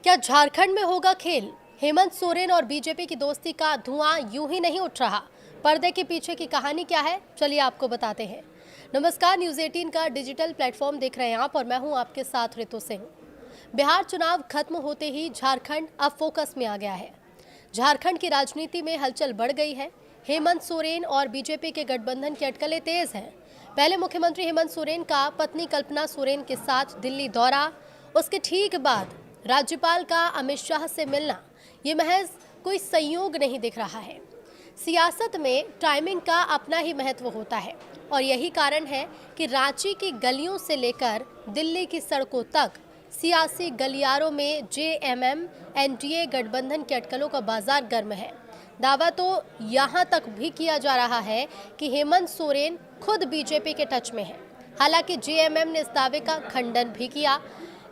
क्या झारखंड में होगा खेल? हेमंत सोरेन और बीजेपी की दोस्ती का धुआं यूं ही नहीं उठ रहा। पर्दे के पीछे की कहानी क्या है, चलिए आपको बताते हैं। नमस्कार, न्यूज़ 18 का डिजिटल प्लेटफॉर्म देख रहे हैं आप और मैं हूं आपके साथ ऋतु सिंह। बिहार चुनाव खत्म होते ही झारखंड अब फोकस में आ गया है। झारखंड की राजनीति में हलचल बढ़ गई है। हेमंत सोरेन और बीजेपी के गठबंधन की अटकलें तेज हैं। पहले मुख्यमंत्री हेमंत सोरेन का पत्नी कल्पना सोरेन के साथ दिल्ली दौरा, उसके ठीक बाद राज्यपाल का अमित शाह से मिलना, ये महज कोई संयोग नहीं दिख रहा है। सियासत में टाइमिंग का अपना ही महत्व होता है और यही कारण है कि रांची की गलियों से लेकर दिल्ली की सड़कों तक सियासी गलियारों में जेएमएम एनडीए गठबंधन के अटकलों का बाजार गर्म है। दावा तो यहाँ तक भी किया जा रहा है कि हेमंत सोरेन खुद बीजेपी के टच में है। हालांकि जेएमएम ने इस दावे का खंडन भी किया,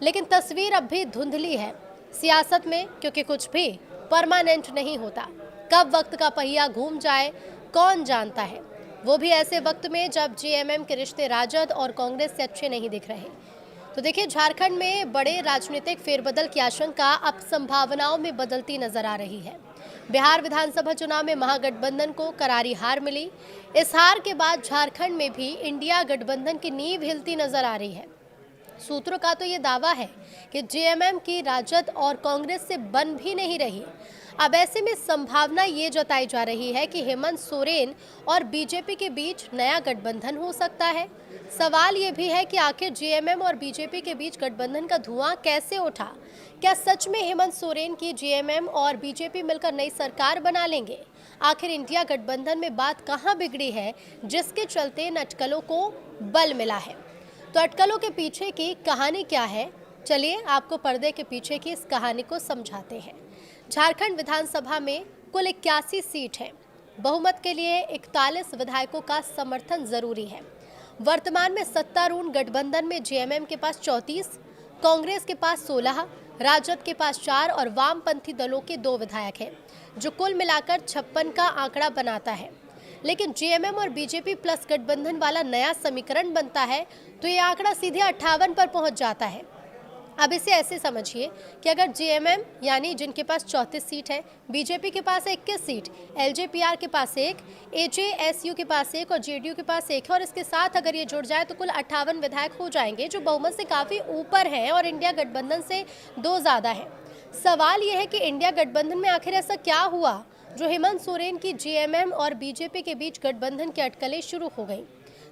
लेकिन तस्वीर अब भी धुंधली है सियासत में, क्योंकि कुछ भी परमानेंट नहीं होता। कब वक्त का पहिया घूम जाए कौन जानता है, वो भी ऐसे वक्त में जब जेएमएम के रिश्ते राजद और कांग्रेस से अच्छे नहीं दिख रहे। तो देखिए, झारखंड में बड़े राजनीतिक फेरबदल की आशंका अब संभावनाओं में बदलती नजर आ रही है। बिहार विधानसभा चुनाव में महागठबंधन को करारी हार मिली। इस हार के बाद झारखंड में भी इंडिया गठबंधन की नींव हिलती नजर आ रही है। सूत्रों का तो ये दावा है कि जेएमएम की राजद और कांग्रेस से बन भी नहीं रही। अब ऐसे में संभावना ये जताई जा रही है कि हेमंत सोरेन और बीजेपी के बीच नया गठबंधन हो सकता है। सवाल ये भी है कि आखिर जेएमएम और बीजेपी के बीच गठबंधन का धुआं कैसे उठा? क्या सच में हेमंत सोरेन की जेएमएम और बीजेपी मिलकर नई सरकार बना लेंगे? आखिर इंडिया गठबंधन में बात कहाँ बिगड़ी है जिसके चलते इन अटकलों को बल मिला है? तो अटकलों के पीछे की कहानी क्या है, चलिए आपको पर्दे के पीछे की इस कहानी को समझाते हैं। झारखंड विधानसभा में कुल 81 सीट है। बहुमत के लिए 41 विधायकों का समर्थन जरूरी है। वर्तमान में सत्तारूढ़ गठबंधन में जेएमएम के पास 34, कांग्रेस के पास 16, राजद के पास 4 और वामपंथी दलों के 2 विधायक हैं, जो कुल मिलाकर 56 का आंकड़ा बनाता है। लेकिन जेएमएम और बीजेपी प्लस गठबंधन वाला नया समीकरण बनता है तो ये आंकड़ा सीधे 58 पर पहुंच जाता है। अब इसे ऐसे समझिए कि अगर जेएमएम यानी जिनके पास 34 सीट है, बीजेपी के पास 21 सीट, एलजेपीआर के पास 1, एजेएसयू के पास 1 और जेडीयू के पास 1 है और इसके साथ अगर ये जुड़ जाए तो कुल 58 विधायक हो जाएंगे, जो बहुमत से काफ़ी ऊपर हैं और इंडिया गठबंधन से 2 ज़्यादा है। सवाल यह है कि इंडिया गठबंधन में आखिर ऐसा क्या हुआ जो हेमंत सोरेन की जेएमएम और बीजेपी के बीच गठबंधन की अटकलें शुरू हो गई?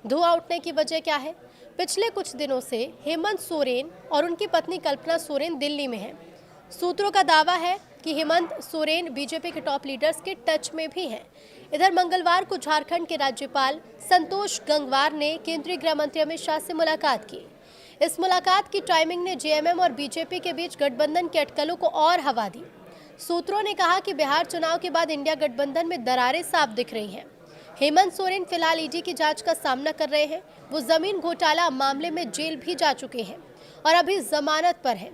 धुआं उठने की वजह क्या है? पिछले कुछ दिनों से हेमंत सोरेन और उनकी पत्नी कल्पना सोरेन दिल्ली में हैं। सूत्रों का दावा है कि हेमंत सोरेन बीजेपी के टॉप लीडर्स के टच में भी हैं। इधर मंगलवार को झारखंड के राज्यपाल संतोष गंगवार ने केंद्रीय गृह मंत्री अमित शाह से मुलाकात की। इस मुलाकात की टाइमिंग ने जेएमएम और बीजेपी के बीच गठबंधन के अटकलों को और हवा दी। सूत्रों ने कहा कि बिहार चुनाव के बाद इंडिया गठबंधन में दरारें साफ दिख रही हैं। हेमंत सोरेन फिलहाल ईडी की जांच का सामना कर रहे हैं। वो जमीन घोटाला मामले में जेल भी जा चुके हैं और अभी जमानत पर हैं।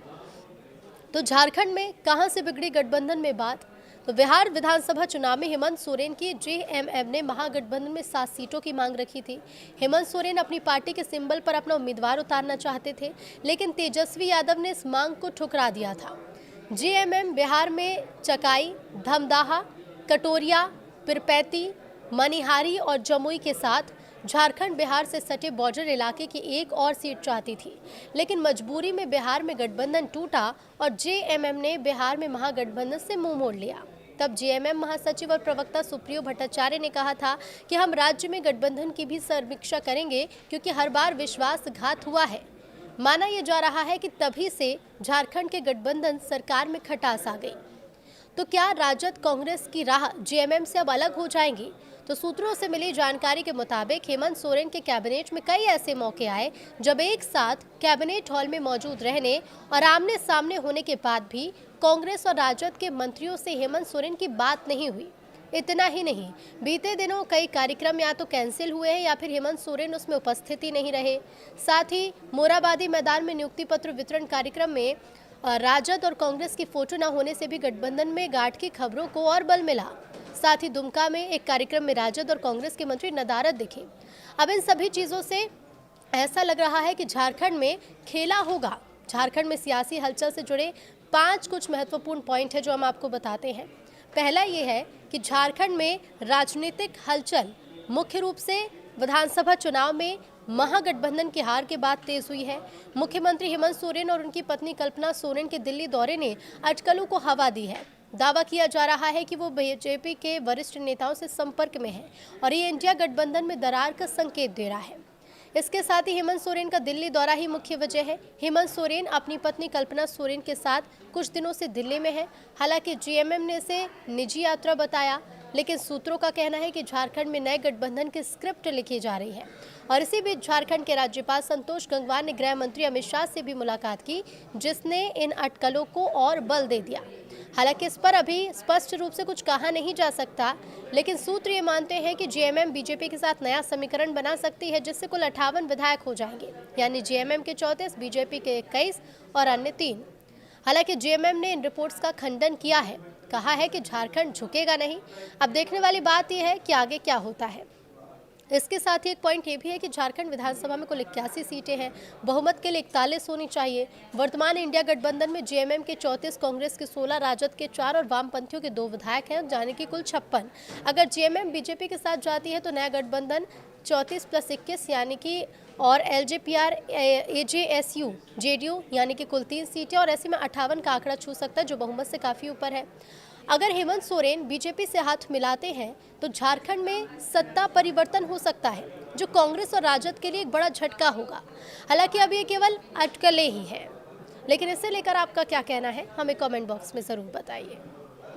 तो झारखंड में कहां से बिगड़ी गठबंधन में बात? तो बिहार विधानसभा चुनाव में हेमंत सोरेन की जेएमएम ने महागठबंधन में 7 सीटों की मांग रखी थी। हेमंत सोरेन अपनी पार्टी के सिंबल पर अपना उम्मीदवार उतारना चाहते थे, लेकिन तेजस्वी यादव ने इस मांग को ठुकरा दिया था। जेएमएम बिहार में चकाई, धमदाहा, कटोरिया, पिरपैती, मनिहारी और जमुई के साथ झारखंड बिहार से सटे बॉर्डर इलाके की एक और सीट चाहती थी, लेकिन मजबूरी में बिहार में गठबंधन टूटा और जेएमएम ने बिहार में महागठबंधन से मुंह मोड़ लिया। तब जेएमएम महासचिव और प्रवक्ता सुप्रियो भट्टाचार्य ने कहा था कि हम राज्य में गठबंधन की भी समीक्षा करेंगे, क्योंकि हर बार विश्वासघात हुआ है। माना यह जा रहा है कि तभी से झारखंड के गठबंधन सरकार में खटास आ गई। तो क्या राजद कांग्रेस की राह जेएमएम से अब अलग हो जाएंगी? तो सूत्रों से मिली जानकारी के मुताबिक हेमंत सोरेन के कैबिनेट में कई ऐसे मौके आए जब एक साथ कैबिनेट हॉल में मौजूद रहने और आमने सामने होने के बाद भी कांग्रेस और राजद के मंत्रियों से हेमंत सोरेन की बात नहीं हुई। इतना ही नहीं, बीते दिनों कई कार्यक्रम या तो कैंसिल हुए हैं या फिर हेमंत सोरेन उसमें उपस्थित ही नहीं रहे। साथ ही मोराबादी मैदान में नियुक्ति पत्र वितरण कार्यक्रम में राजद और कांग्रेस की फोटो न होने से भी गठबंधन में गांठ की खबरों को और बल मिला। साथ ही दुमका में एक कार्यक्रम में राजद और कांग्रेस के मंत्री नदारद दिखे। अब इन सभी चीजों से ऐसा लग रहा है कि झारखंड में खेला होगा। झारखंड में सियासी हलचल से जुड़े 5 कुछ महत्वपूर्ण पॉइंट है जो हम आपको बताते हैं। पहला ये है कि झारखंड में राजनीतिक हलचल मुख्य रूप से विधानसभा चुनाव में महागठबंधन की हार के बाद तेज हुई है। मुख्यमंत्री हेमंत सोरेन और उनकी पत्नी कल्पना सोरेन के दिल्ली दौरे ने अटकलों को हवा दी है। दावा किया जा रहा है कि वो बीजेपी के वरिष्ठ नेताओं से संपर्क में है और ये इंडिया गठबंधन में दरार का संकेत दे रहा है। इसके साथ ही हेमंत सोरेन का दिल्ली दौरा ही मुख्य वजह है। हेमंत सोरेन अपनी पत्नी कल्पना सोरेन के साथ कुछ दिनों से दिल्ली में है। हालांकि जीएमएम ने इसे निजी यात्रा बताया, लेकिन सूत्रों का कहना है कि झारखंड में नए गठबंधन की स्क्रिप्ट लिखी जा रही है। और इसी बीच झारखंड के राज्यपाल संतोष गंगवार ने गृह मंत्री अमित शाह से भी मुलाकात की, जिसने इन अटकलों को और बल दे दिया। हालांकि इस पर अभी स्पष्ट रूप से कुछ कहा नहीं जा सकता, लेकिन सूत्र ये मानते हैं कि जीएमएम बीजेपी के साथ नया समीकरण बना सकती है, जिससे कुल 58 विधायक हो जाएंगे, यानी जीएमएम के 34, बीजेपी के 21 और अन्य 3। हालांकि जीएमएम ने इन रिपोर्ट्स का खंडन किया है, कहा है कि झारखंड झुकेगा नहीं। अब देखने वाली बात यह है कि आगे क्या होता है। इसके साथ ही एक पॉइंट ये भी है कि झारखंड विधानसभा में कुल 81 सीटें हैं, बहुमत के लिए 41 होनी चाहिए। वर्तमान इंडिया गठबंधन में जीएमएम के 34, कांग्रेस के 16, राजद के 4 और वामपंथियों के 2 विधायक हैं, जाने की कुल 56। अगर जीएमएम बीजेपी के साथ जाती है तो नया गठबंधन 34 + 21 यानी कि और एलजेपीआर एजेएसयू जेडीयू यानी कि कुल 3 सीटें और ऐसे में 58 का आंकड़ा छू सकता है, जो बहुमत से काफ़ी ऊपर है। अगर हेमंत सोरेन बीजेपी से हाथ मिलाते हैं तो झारखंड में सत्ता परिवर्तन हो सकता है, जो कांग्रेस और राजद के लिए एक बड़ा झटका होगा। हालांकि अब ये केवल अटकलें ही हैं, लेकिन इसे लेकर आपका क्या कहना है, हमें कमेंट बॉक्स में ज़रूर बताइए।